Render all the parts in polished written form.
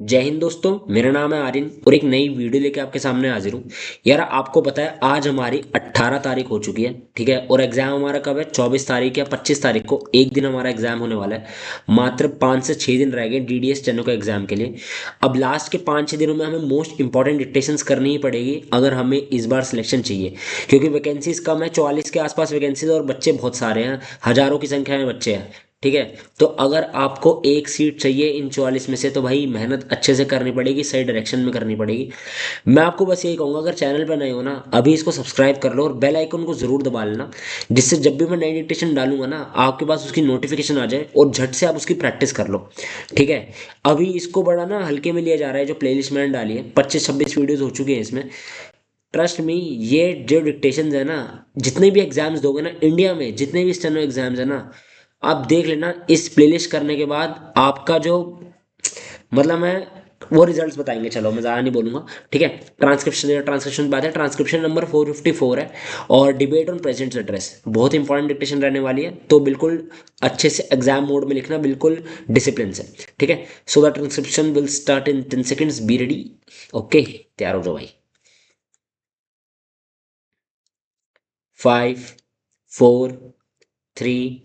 जय हिंद दोस्तों। मेरा नाम है आर्यन और एक नई वीडियो लेके आपके सामने हाजिर हूँ। यार आपको पता है आज हमारी 18 तारीख हो चुकी है, ठीक है। और एग्जाम हमारा कब है? 24 तारीख या 25 तारीख को एक दिन हमारा एग्जाम होने वाला है। मात्र 5 से 6 दिन रह गए डीडीएस स्टेनो के एग्जाम के लिए। अब लास्ट के 5-6 दिनों में हमें मोस्ट इंपॉर्टेंट डिक्टेशंस करनी ही पड़ेगी अगर हमें इस बार सिलेक्शन चाहिए, क्योंकि वैकेंसीज कम है, 44 के आसपास वैकेंसीज और बच्चे बहुत सारे हैं, हजारों की संख्या में बच्चे हैं, ठीक है। तो अगर आपको एक सीट चाहिए इन 44 में से तो भाई मेहनत अच्छे से करनी पड़ेगी, सही डायरेक्शन में करनी पड़ेगी। मैं आपको बस यही कहूंगा, अगर चैनल पर नए हो ना अभी इसको सब्सक्राइब कर लो और बेल आइकन को जरूर दबा लेना, जिससे जब भी मैं नई डिक्टेशन डालूंगा ना आपके पास उसकी नोटिफिकेशन आ जाए और झट से आप उसकी प्रैक्टिस कर लो, ठीक है। अभी इसको बड़ा ना हल्के में लिया जा रहा है। जो प्लेलिस्ट मैंने डाली है 25-26 वीडियोस हो चुकी हैं इसमें। ट्रस्ट मी, ये जो डिक्टेशन है ना, जितने भी एग्जाम्स दोगे ना इंडिया में, जितने भी स्टेनो एग्जाम्स है ना, आप देख लेना इस प्लेलिस्ट करने के बाद आपका जो मतलब मैं वो रिजल्ट्स बताएंगे। चलो मैं ज़्यादा नहीं बोलूंगा, ठीक है। ट्रांसक्रिप्शन बात है, ट्रांसक्रिप्शन नंबर 454 है। और डिबेट ऑन प्रेजेंट्स एड्रेस बहुत इंपॉर्टेंट डिक्टेशन रहने वाली है, तो बिल्कुल अच्छे से एग्जाम मोड में लिखना, बिल्कुल डिसिप्लिन से, ठीक है। So the transcription will start in 10 seconds, be ready. Okay, तैयार हो जाओ भाई। 5, 4, 3,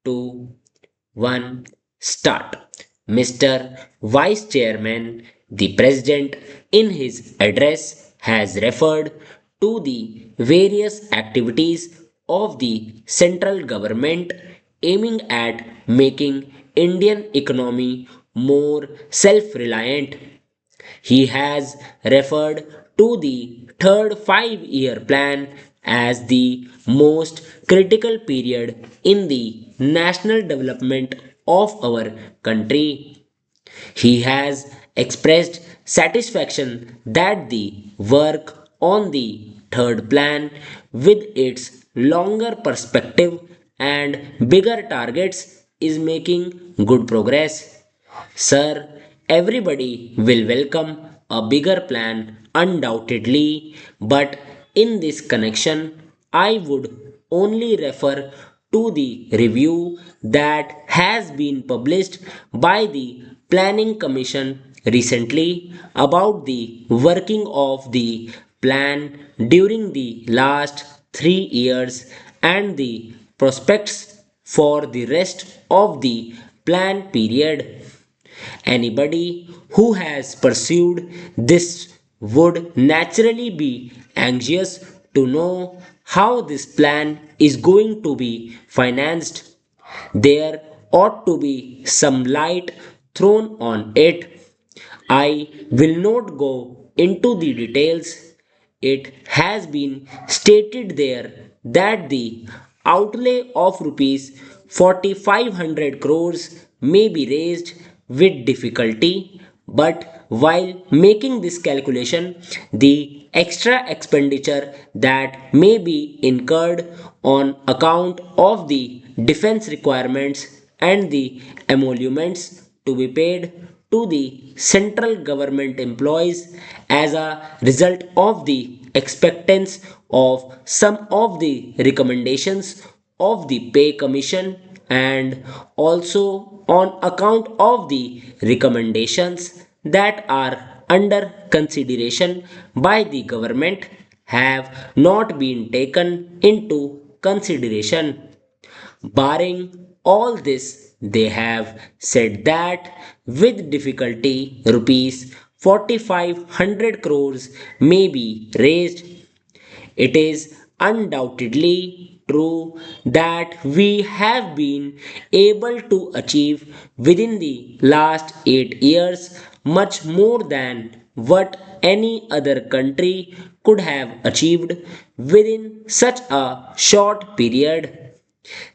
2, 1, start. Mr. Vice Chairman, the President in his address has referred to the various activities of the central government aiming at making Indian economy more self-reliant. He has referred to the third 5 year plan as the most critical period in the national development of our country. He has expressed satisfaction that the work on the third plan, with its longer perspective and bigger targets, is making good progress. Sir, everybody will welcome a bigger plan undoubtedly, but in this connection, I would only refer to the review that has been published by the Planning Commission recently about the working of the plan during the last 3 years and the prospects for the rest of the plan period. Anybody who has pursued this would naturally be anxious to know how this plan is going to be financed. There ought to be some light thrown on it. I will not go into the details. It has been stated there that the outlay of rupees 4500 crores may be raised with difficulty, but while making this calculation, the extra expenditure that may be incurred on account of the defense requirements and the emoluments to be paid to the central government employees as a result of the expectance of some of the recommendations of the pay commission, and also on account of the recommendations that are under consideration by the government, have not been taken into consideration. Barring all this, they have said that with difficulty rupees 4500 crores may be raised. It is undoubtedly true that we have been able to achieve within the last 8 years much more than what any other country could have achieved within such a short period.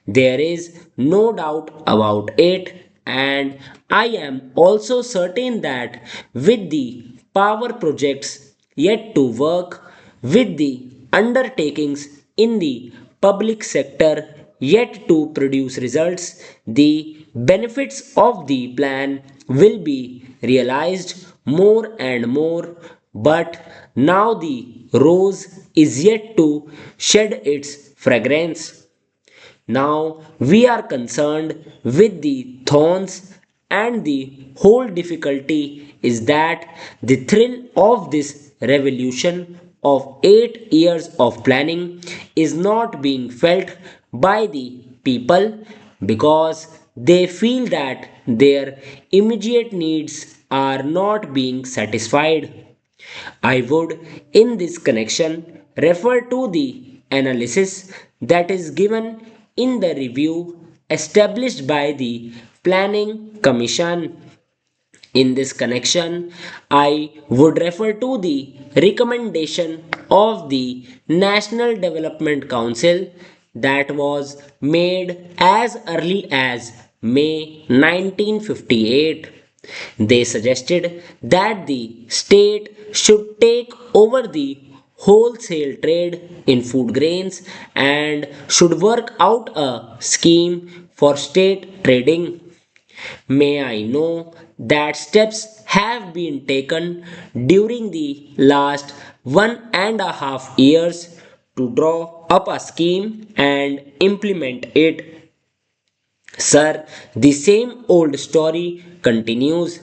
There is no doubt about it, and I am also certain that with the power projects yet to work, with the undertakings in the public sector yet to produce results, the benefits of the plan will be realized more and more. But now the rose is yet to shed its fragrance. Now we are concerned with the thorns, And the whole difficulty is that the thrill of this revolution of 8 years of planning is not being felt by the people because they feel that their immediate needs are not being satisfied. I would, in this connection, refer to the analysis that is given in the review established by the Planning Commission. In this connection, I would refer to the recommendation of the National Development Council that was made as early as May 1958. They suggested that the state should take over the wholesale trade in food grains and should work out a scheme for state trading. May I know that steps have been taken during the last 1.5 years to draw up a scheme and implement it. Sir, the same old story continues.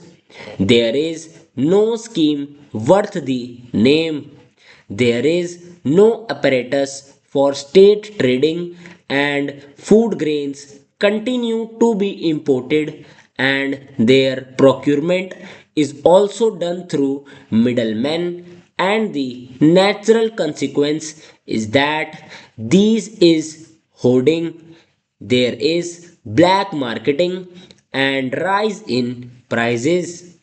There is no scheme worth the name. There is no apparatus for state trading, and food grains continue to be imported, and their procurement is also done through middlemen, and the natural consequence is that these is hoarding, there is black marketing and rise in prices.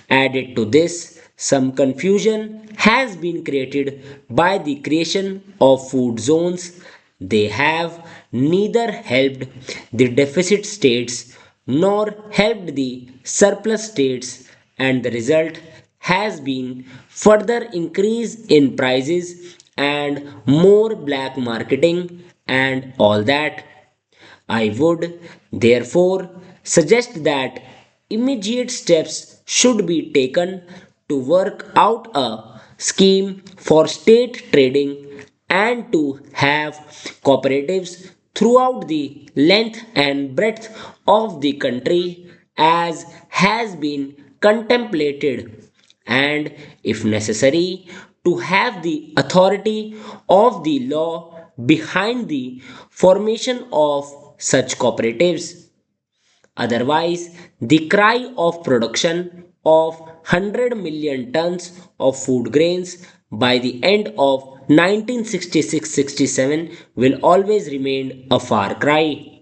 Added to this, some confusion has been created by the creation of food zones. They have neither helped the deficit states nor helped the surplus states, and the result has been further increase in prices and more black marketing and all that. I would therefore suggest that immediate steps should be taken to work out a scheme for state trading and to have cooperatives throughout the length and breadth of the country as has been contemplated, and if necessary to have the authority of the law behind the formation of such cooperatives. Otherwise, the cry of production of 100 million tons of food grains by the end of 1966-67 will always remain a far cry.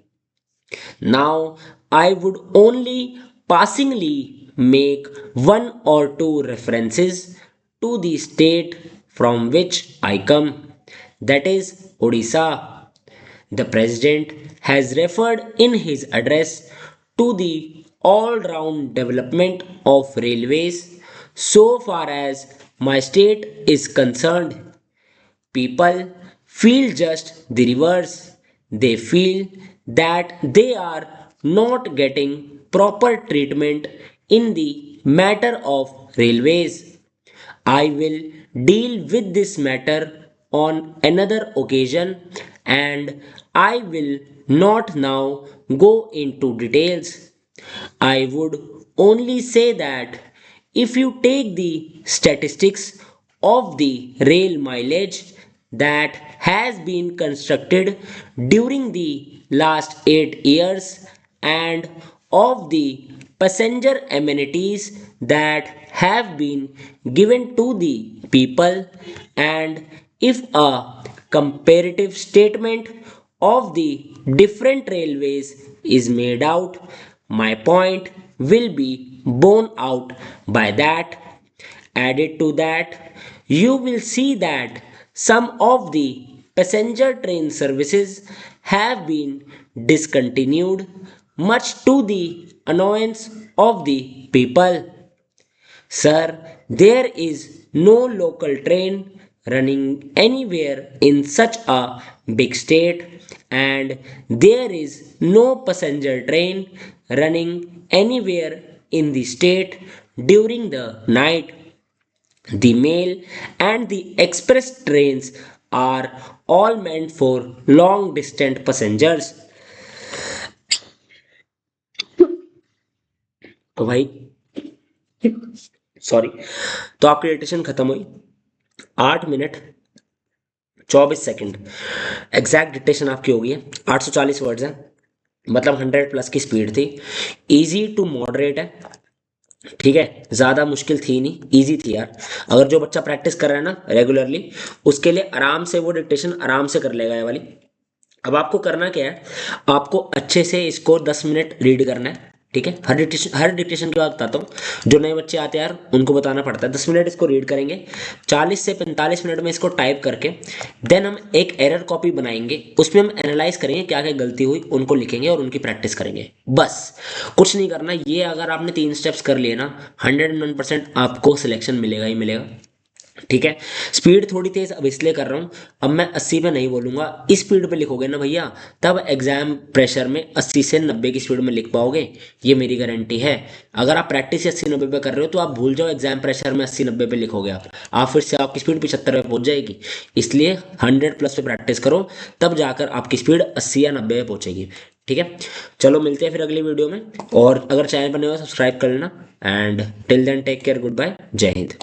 Now, I would only passingly make one or two references to the state from which I come, that is Odisha. The President has referred in his address to the all round development of railways. So far as my state is concerned, people feel just the reverse. They feel that they are not getting proper treatment in the matter of railways. I will deal with this matter on another occasion, and I will not now go into details. I would only say that if you take the statistics of the rail mileage that has been constructed during the last 8 years and of the passenger amenities that have been given to the people, and if a comparative statement of the different railways is made out, my point will be borne out by that. Added to that, you will see that some of the passenger train services have been discontinued, much to the annoyance of the people. Sir, there is no local train running anywhere in such a big state, and there is no passenger train running anywhere in the state during the night. The mail and the express trains are all meant for long distance passengers. तो भाई sorry, तो आपकी dictation खत्म हुई 8 minute 24 second, exact dictation आपकी हो गई है। 840 वर्ड्स है, मतलब 100+ की स्पीड थी। इजी टू मॉडरेट है, ठीक है, ज़्यादा मुश्किल थी नहीं, इजी थी यार। अगर जो बच्चा प्रैक्टिस कर रहा है ना रेगुलरली, उसके लिए आराम से वो डिक्टेशन आराम से कर लेगा ये वाली। अब आपको करना क्या है, आपको अच्छे से इसको 10 मिनट रीड करना है, ठीक है। हर डिक्टेशन के बाद बताता हूँ, जो नए बच्चे आते हैं यार उनको बताना पड़ता है। 10 मिनट इसको रीड करेंगे, 40 से 45 मिनट में इसको टाइप करके देन हम एक एरर कॉपी बनाएंगे, उसमें हम एनालाइज करेंगे क्या क्या गलती हुई, उनको लिखेंगे और उनकी प्रैक्टिस करेंगे, बस कुछ नहीं करना। ये अगर आपने 3 स्टेप्स कर लिए ना, 101% आपको सिलेक्शन मिलेगा ही मिलेगा, ठीक है। स्पीड थोड़ी तेज अब इसलिए कर रहा हूँ, अब मैं 80 पे नहीं बोलूंगा, इस स्पीड पे लिखोगे ना भैया, तब एग्जाम प्रेशर में 80 से 90 की स्पीड में लिख पाओगे, ये मेरी गारंटी है। अगर आप प्रैक्टिस 80-90 पे कर रहे हो तो आप भूल जाओ, एग्जाम प्रेशर में 80-90 पे लिखोगे आप फिर से आपकी स्पीड 75 पे पहुंच जाएगी। इसलिए 100+ पे प्रैक्टिस करो, तब जाकर आपकी स्पीड 80 या 90 पे पहुंचेगी, ठीक है। चलो मिलते हैं फिर अगली वीडियो में, और अगर चैनल पर नए हो सब्सक्राइब कर लेना। And till then take care, good bye, जय हिंद।